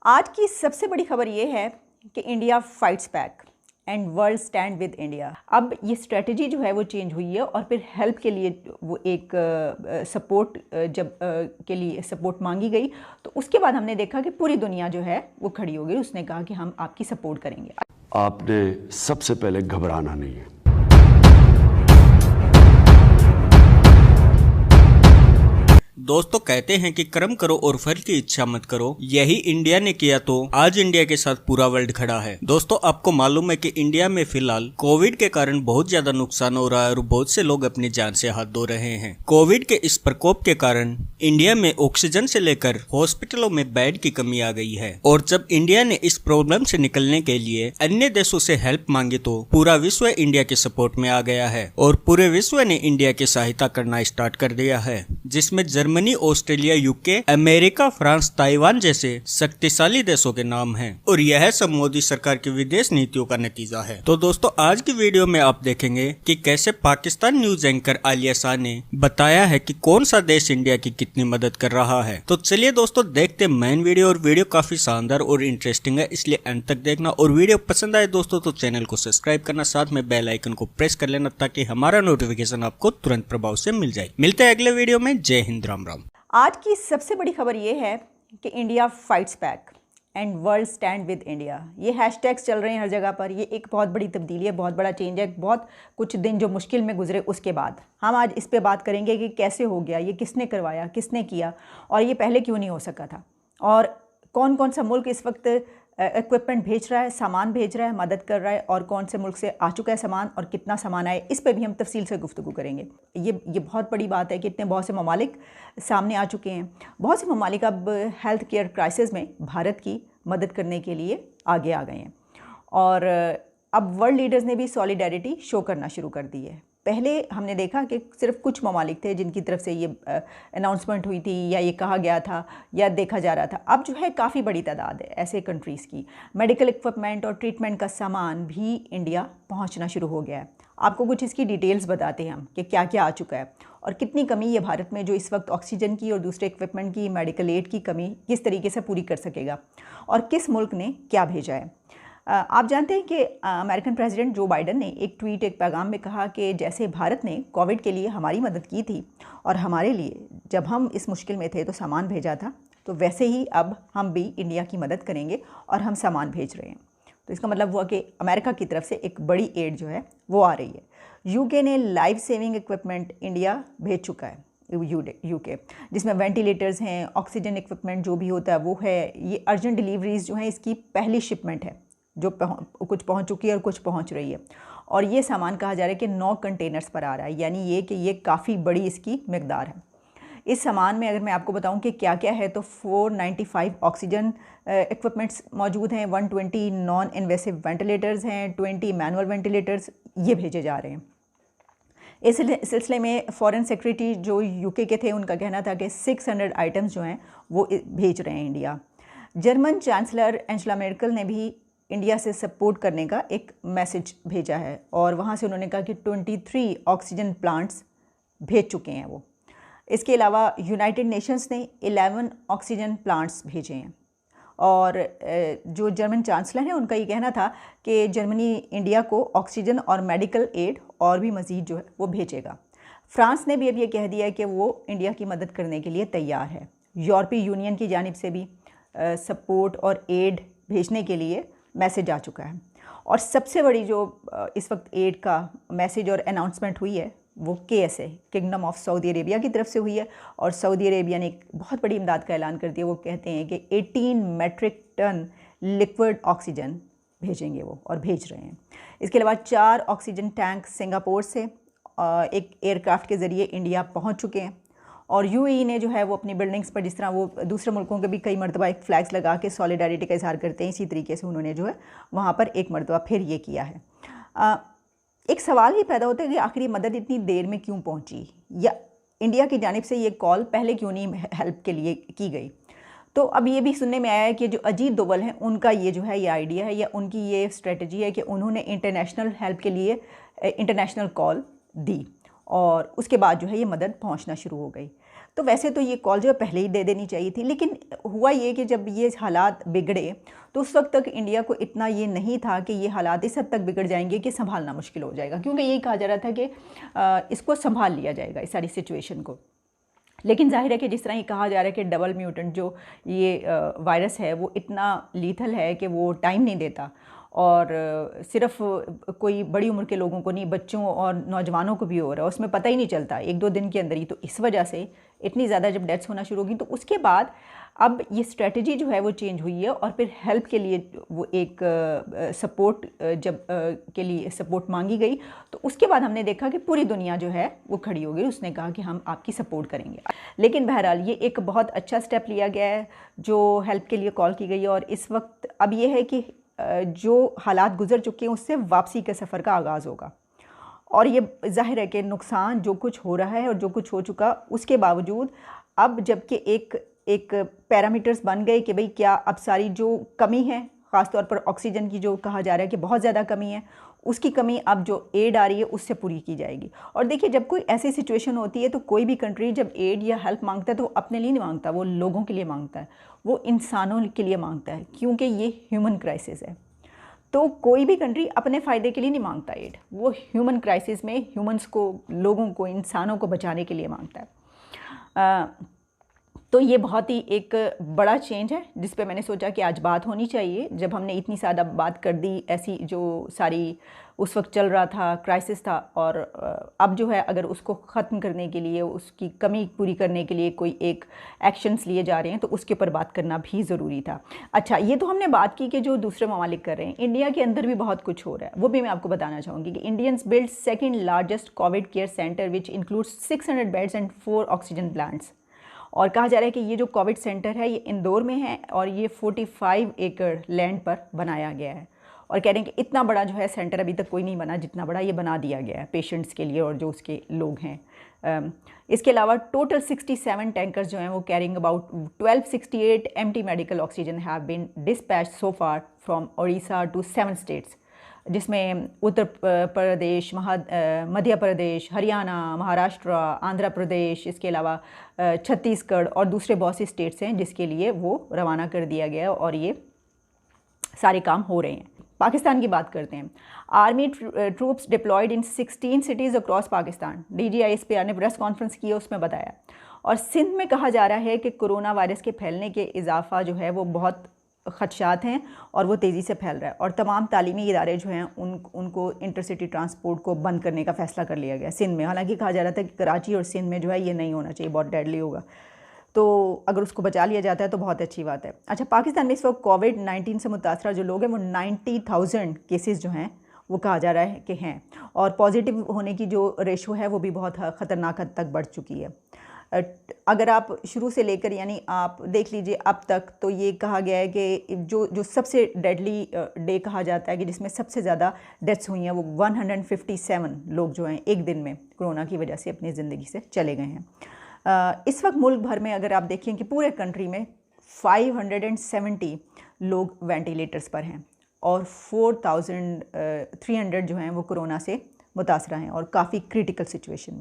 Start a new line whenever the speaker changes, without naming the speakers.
आज की सबसे बड़ी खबर ये है कि India fights back and world stand with India. अब ये स्ट्रेटजी जो है वो चेंज हुई है और फिर हेल्प के लिए वो एक सपोर्ट जब के लिए सपोर्ट मांगी गई तो उसके बाद हमने देखा कि पूरी दुनिया जो है वो खड़ी हो गई। उसने कहा कि हम आपकी सपोर्ट करेंगे।
आपने सबसे पहले घबराना नहीं है।
दोस्तों कहते हैं कि कर्म करो और फल की इच्छा मत करो, यही इंडिया ने किया तो आज इंडिया के साथ पूरा वर्ल्ड खड़ा है। दोस्तों आपको मालूम है कि इंडिया में फिलहाल कोविड के कारण बहुत ज्यादा नुकसान हो रहा है और बहुत से लोग अपनी जान से हाथ धो रहे हैं। कोविड के इस प्रकोप के कारण इंडिया में ऑक्सीजन से लेकर हॉस्पिटलों में बेड की कमी आ गई है और जब इंडिया ने इस प्रॉब्लम से निकलने के लिए अन्य देशों से हेल्प मांगी तो पूरा विश्व इंडिया के सपोर्ट में आ गया है और पूरे विश्व ने इंडिया की सहायता करना स्टार्ट कर दिया है, जिसमें Germany, Australia, UK, America, France, Taiwan जैसे शक्तिशाली देशों के नाम हैं और यह सब मोदी सरकार की विदेश नीतियों का नतीजा है। तो दोस्तों आज की वीडियो में आप देखेंगे कि कैसे पाकिस्तान न्यूज एंकर आलिया शाह ने बताया है कि कौन सा देश इंडिया की कितनी मदद कर रहा है। तो चलिए दोस्तों देखते हैं मेन वीडियो और वीडियो काफी शानदार और इंटरेस्टिंग है, इसलिए अंत तक देखना और वीडियो पसंद आए दोस्तों तो चैनल को सब्सक्राइब करना, साथ में बेल आइकन को प्रेस कर लेना ताकि हमारा नोटिफिकेशन आपको तुरंत प्रभाव से मिल जाए। मिलते हैं अगले वीडियो में। जय हिंद, राम राम।
आज की सबसे बड़ी खबर ये है कि India fights back and world stand with India. ये हैशटैग्स चल रहे हैं हर जगह पर। ये एक बहुत बड़ी तब्दीली है, बहुत बड़ा चेंज है। बहुत कुछ दिन जो मुश्किल में गुजरे उसके बाद हम आज इस पे बात करेंगे कि कैसे हो गया, ये किसने करवाया, किसने किया और ये पहले क्यों नहीं हो सका था, और कौन कौन सा मुल्क इस वक्त इक्विपमेंट भेज रहा है, सामान भेज रहा है, मदद कर रहा है, और कौन से मुल्क से आ चुका है सामान और कितना सामान आए, इस पे भी हम तफसील से गुफ्तगू करेंगे। ये बहुत बड़ी बात है कि इतने बहुत से ममालिक सामने आ चुके हैं। बहुत से ममालिक अब हेल्थ केयर क्राइसिस में भारत की मदद करने के लिए आगे आ गए हैं और अब वर्ल्ड लीडर्स ने भी सॉलिडेरिटी शो करना शुरू कर दी है। पहले हमने देखा कि सिर्फ कुछ ममालिक थे जिनकी तरफ से ये अनाउंसमेंट हुई थी या ये कहा गया था या देखा जा रहा था। अब जो है काफ़ी बड़ी तादाद है ऐसे कंट्रीज़ की। मेडिकल इक्विपमेंट और ट्रीटमेंट का सामान भी इंडिया पहुंचना शुरू हो गया है। आपको कुछ इसकी डिटेल्स बताते हैं हम कि क्या क्या आ चुका है और कितनी कमी है भारत में जो इस वक्त ऑक्सीजन की और दूसरे इक्विपमेंट की, मेडिकल एड की कमी किस तरीके से पूरी कर सकेगा और किस मुल्क ने क्या भेजा है। आप जानते हैं कि अमेरिकन प्रेसिडेंट जो बाइडन ने एक ट्वीट, एक पैगाम में कहा कि जैसे भारत ने कोविड के लिए हमारी मदद की थी और हमारे लिए जब हम इस मुश्किल में थे तो सामान भेजा था, तो वैसे ही अब हम भी इंडिया की मदद करेंगे और हम सामान भेज रहे हैं। तो इसका मतलब हुआ कि अमेरिका की तरफ से एक बड़ी एड जो है वो आ रही है। यूके ने लाइफ सेविंग इक्विपमेंट इंडिया भेज चुका है, यूके, जिसमें वेंटिलेटर्स हैं, ऑक्सीजन इक्विपमेंट जो भी होता है वो है। ये अर्जेंट डिलीवरीज जो हैं इसकी पहली शिपमेंट है जो कुछ पहुंच चुकी है और कुछ पहुंच रही है और ये सामान कहा जा रहा है कि 9 कंटेनर्स पर आ रहा है, यानी ये कि ये काफ़ी बड़ी इसकी मकदार है। इस सामान में अगर मैं आपको बताऊं कि क्या क्या है तो 495 ऑक्सीजन इक्विपमेंट्स मौजूद हैं, 120 नॉन इन्वेसिव वेंटिलेटर्स हैं, 20 मैनुअल वेंटिलेटर्स ये भेजे जा रहे हैं। इस सिलसिले में फॉरेन सेक्रेटरी जो यूके के थे उनका कहना था कि 600 आइटम्स जो हैं वो भेज रहे हैं इंडिया। जर्मन चांसलर एंजेला मेर्केल ने भी इंडिया से सपोर्ट करने का एक मैसेज भेजा है और वहाँ से उन्होंने कहा कि 23 ऑक्सीजन प्लांट्स भेज चुके हैं वो। इसके अलावा यूनाइटेड नेशंस ने 11 ऑक्सीजन प्लांट्स भेजे हैं और जो जर्मन चांसलर हैं उनका ये कहना था कि जर्मनी इंडिया को ऑक्सीजन और मेडिकल एड और भी मज़ीद जो है वो भेजेगा। फ्रांस ने भी अब ये कह दिया है कि वो इंडिया की मदद करने के लिए तैयार है। यूरोपीय यूनियन की जानिब से भी सपोर्ट और एड भेजने के लिए मैसेज आ चुका है और सबसे बड़ी जो इस वक्त एड का मैसेज और अनाउंसमेंट हुई है वो KSA, kingdom of Saudi Arabia की तरफ से हुई है और सऊदी अरेबिया ने एक बहुत बड़ी इमदाद का ऐलान कर दिया। वो कहते हैं कि 18 मेट्रिक टन लिक्विड ऑक्सीजन भेजेंगे वो और भेज रहे हैं। इसके अलावा 4 ऑक्सीजन टैंक सिंगापुर से एक एयरक्राफ्ट के ज़रिए इंडिया पहुँच चुके हैं और UAE ने जो है वो अपनी बिल्डिंग्स पर, जिस तरह वो दूसरे मुल्कों के भी कई मरतबा एक फ्लैग्स लगा के सॉलिडारिटी का इजहार करते हैं, इसी तरीके से उन्होंने जो है वहाँ पर एक मरतबा फिर ये किया है। एक सवाल ये पैदा होता है कि आखिर ये मदद इतनी देर में क्यों पहुँची या इंडिया की जानिब से ये कॉल पहले क्यों नहीं हेल्प के लिए की गई। तो अब ये भी सुनने में आया है कि जो अजीत डोवल हैं उनका ये जो है ये आइडिया है या उनकी ये स्ट्रेटजी है कि उन्होंने इंटरनेशनल हेल्प के लिए इंटरनेशनल कॉल दी और उसके बाद जो है ये मदद पहुंचना शुरू हो गई। तो वैसे तो ये कॉल जो है पहले ही दे देनी चाहिए थी, लेकिन हुआ ये कि जब ये हालात बिगड़े तो उस वक्त तक इंडिया को इतना ये नहीं था कि ये हालात इस हद तक बिगड़ जाएंगे कि संभालना मुश्किल हो जाएगा, क्योंकि यही कहा जा रहा था कि इसको संभाल लिया जाएगा इस सारी सिचुएशन को। लेकिन जाहिर है कि जिस तरह ये कहा जा रहा है कि डबल म्यूटेंट जो ये वायरस है वो इतना लीथल है कि वो टाइम नहीं देता, और सिर्फ कोई बड़ी उम्र के लोगों को नहीं, बच्चों और नौजवानों को भी हो रहा है, उसमें पता ही नहीं चलता 1-2 दिन के अंदर ही। तो इस वजह से इतनी ज़्यादा जब डेथ्स होना शुरू होगी तो उसके बाद अब ये स्ट्रेटजी जो है वो चेंज हुई है, और फिर हेल्प के लिए वो एक सपोर्ट जब के लिए सपोर्ट मांगी गई तो उसके बाद हमने देखा कि पूरी दुनिया जो है वो खड़ी हो गई, उसने कहा कि हम आपकी सपोर्ट करेंगे। लेकिन बहरहाल ये एक बहुत अच्छा स्टेप लिया गया है जो हेल्प के लिए कॉल की गई है, और इस वक्त अब ये है कि जो हालात गुजर चुके हैं उससे वापसी के सफ़र का आगाज़ होगा। और ये जाहिर है कि नुकसान जो कुछ हो रहा है और जो कुछ हो चुका उसके बावजूद अब जबकि एक पैरामीटर्स बन गए कि भाई क्या अब सारी जो कमी है, ख़ास तौर पर ऑक्सीजन की जो कहा जा रहा है कि बहुत ज़्यादा कमी है, उसकी कमी अब जो एड आ रही है उससे पूरी की जाएगी। और देखिए जब कोई ऐसी सिचुएशन होती है तो कोई भी कंट्री जब एड या हेल्प मांगता है तो वो अपने लिए नहीं मांगता, वो लोगों के लिए मांगता है, वो इंसानों के लिए मांगता है, क्योंकि ये ह्यूमन क्राइसिस है। तो कोई भी कंट्री अपने फ़ायदे के लिए नहीं मांगता एड, वो ह्यूमन क्राइसिस में ह्यूमंस को, लोगों को, इंसानों को बचाने के लिए मांगता है। तो ये बहुत ही एक बड़ा चेंज है जिस पे मैंने सोचा कि आज बात होनी चाहिए। जब हमने इतनी ज़्यादा बात कर दी ऐसी जो सारी उस वक्त चल रहा था, क्राइसिस था, और अब जो है अगर उसको ख़त्म करने के लिए, उसकी कमी पूरी करने के लिए कोई एक एक्शंस लिए जा रहे हैं तो उसके ऊपर बात करना भी ज़रूरी था। अच्छा, ये तो हमने बात की कि जो दूसरे ममालिक कर रहे हैं, इंडिया के अंदर भी बहुत कुछ हो रहा है, वो भी मैं आपको बताना चाहूँगी कि Indians build second largest Covid care centre which includes 600 beds and 4 oxygen plants. और कहा जा रहा है कि ये जो कोविड सेंटर है ये इंदौर में है और ये 45 एकड़ लैंड पर बनाया गया है, और कह रहे हैं कि इतना बड़ा जो है सेंटर अभी तक कोई नहीं बना जितना बड़ा ये बना दिया गया है पेशेंट्स के लिए और जो उसके लोग हैं। इसके अलावा टोटल 67 टैंकर्स जो हैं वो carrying about 1268 empty medical oxygen have been dispatched so far from Odisha to 7 states, जिसमें उत्तर प्रदेश, मध्य प्रदेश, हरियाणा, महाराष्ट्र, आंध्र प्रदेश, इसके अलावा छत्तीसगढ़ और दूसरे बहुत से स्टेट्स हैं जिसके लिए वो रवाना कर दिया गया और ये सारे काम हो रहे हैं। पाकिस्तान की बात करते हैं। आर्मी ट्रूप्स डिप्लॉयड इन 16 सिटीज़ अक्रॉस पाकिस्तान, DGISPR ने प्रेस कॉन्फ्रेंस की, उसमें बताया। और सिंध में कहा जा रहा है कि कोरोना वायरस के फैलने के इजाफा जो है वो बहुत खदशात हैं और वो तेज़ी से फैल रहा है, और तमाम तालीमी इदारे जो हैं उनको इंटरसिटी ट्रांसपोर्ट को बंद करने का फ़ैसला कर लिया गया सिंध में। हालांकि कहा जा रहा था कि कराची और सिंध में जो है ये नहीं होना चाहिए, बहुत डेडली होगा, तो अगर उसको बचा लिया जाता है तो बहुत अच्छी बात है। अच्छा, पाकिस्तान में इस वक्त कोविड-19 से मुतासरा जो लोग हैं वो 90,000 केसेस जो हैं वो कहा जा रहा है कि हैं, और पॉजिटिव होने की जो रेशो है वो भी बहुत ख़तरनाक हद तक बढ़ चुकी है। अगर आप शुरू से लेकर यानी आप देख लीजिए अब तक, तो ये कहा गया है कि जो सबसे डेडली डे कहा जाता है कि जिसमें सबसे ज़्यादा डेथ्स हुई हैं वो 157 लोग जो हैं एक दिन में कोरोना की वजह से अपनी ज़िंदगी से चले गए हैं। इस वक्त मुल्क भर में अगर आप देखें कि पूरे कंट्री में 570 लोग वेंटिलेटर्स पर हैं और 4300 जो हैं वो कोरोना से मुतासरा हैं और काफ़ी क्रिटिकल सिचुएशन में।